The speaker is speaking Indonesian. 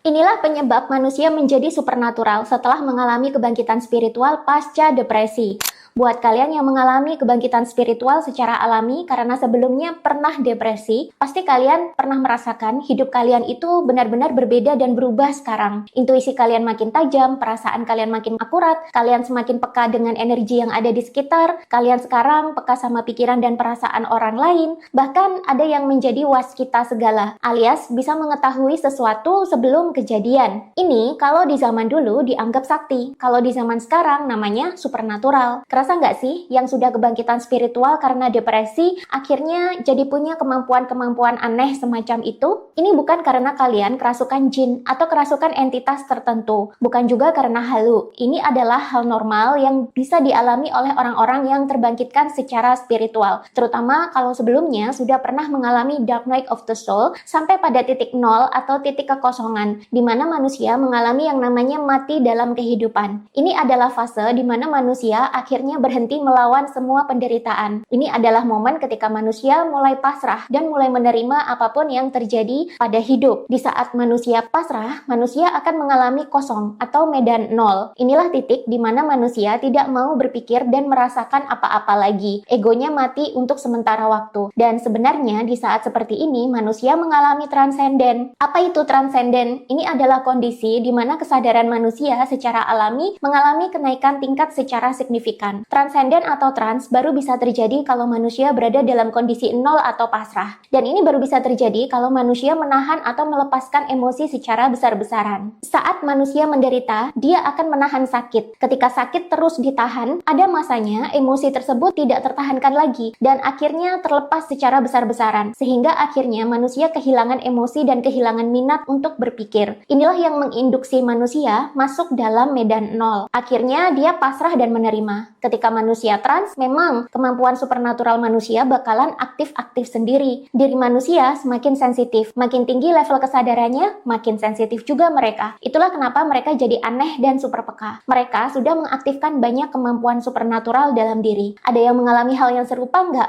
Inilah penyebab manusia menjadi supernatural setelah mengalami kebangkitan spiritual pasca depresi. Buat kalian yang mengalami kebangkitan spiritual secara alami karena sebelumnya pernah depresi, pasti kalian pernah merasakan hidup kalian itu benar-benar berbeda dan berubah sekarang. Intuisi kalian makin tajam, perasaan kalian makin akurat, kalian semakin peka dengan energi yang ada di sekitar, kalian sekarang peka sama pikiran dan perasaan orang lain, bahkan ada yang menjadi waskita segala, alias bisa mengetahui sesuatu sebelum kejadian. Ini kalau di zaman dulu dianggap sakti, kalau di zaman sekarang namanya supernatural. Kerasa nggak sih yang sudah kebangkitan spiritual karena depresi akhirnya jadi punya kemampuan-kemampuan aneh semacam itu? Ini bukan karena kalian kerasukan jin atau kerasukan entitas tertentu, bukan juga karena halu. Ini adalah hal normal yang bisa dialami oleh orang-orang yang terbangkitkan secara spiritual, terutama kalau sebelumnya sudah pernah mengalami dark night of the soul sampai pada titik nol atau titik kekosongan, di mana manusia mengalami yang namanya mati dalam kehidupan. Ini adalah fase di mana manusia akhirnya berhenti melawan semua penderitaan. Ini adalah momen ketika manusia mulai pasrah dan mulai menerima apapun yang terjadi pada hidup. Di saat manusia pasrah, manusia akan mengalami kosong atau medan nol. Inilah titik di mana manusia tidak mau berpikir dan merasakan apa-apa lagi. Egonya mati untuk sementara waktu. Dan sebenarnya di saat seperti ini manusia mengalami transenden. Apa itu transenden? Ini adalah kondisi di mana kesadaran manusia secara alami mengalami kenaikan tingkat secara signifikan. Transenden atau trans baru bisa terjadi kalau manusia berada dalam kondisi nol atau pasrah. Dan ini baru bisa terjadi kalau manusia menahan atau melepaskan emosi secara besar-besaran. Saat manusia menderita, dia akan menahan sakit. Ketika sakit terus ditahan, ada masanya emosi tersebut tidak tertahankan lagi dan akhirnya terlepas secara besar-besaran. Sehingga akhirnya manusia kehilangan emosi dan kehilangan minat untuk berpikir. Inilah yang menginduksi manusia masuk dalam medan nol. Akhirnya dia pasrah dan menerima. Ketika manusia trans, memang kemampuan supernatural manusia bakalan aktif-aktif sendiri. Diri manusia semakin sensitif. Makin tinggi level kesadarannya, makin sensitif juga mereka. Itulah kenapa mereka jadi aneh dan super peka. Mereka sudah mengaktifkan banyak kemampuan supernatural dalam diri. Ada yang mengalami hal yang serupa nggak?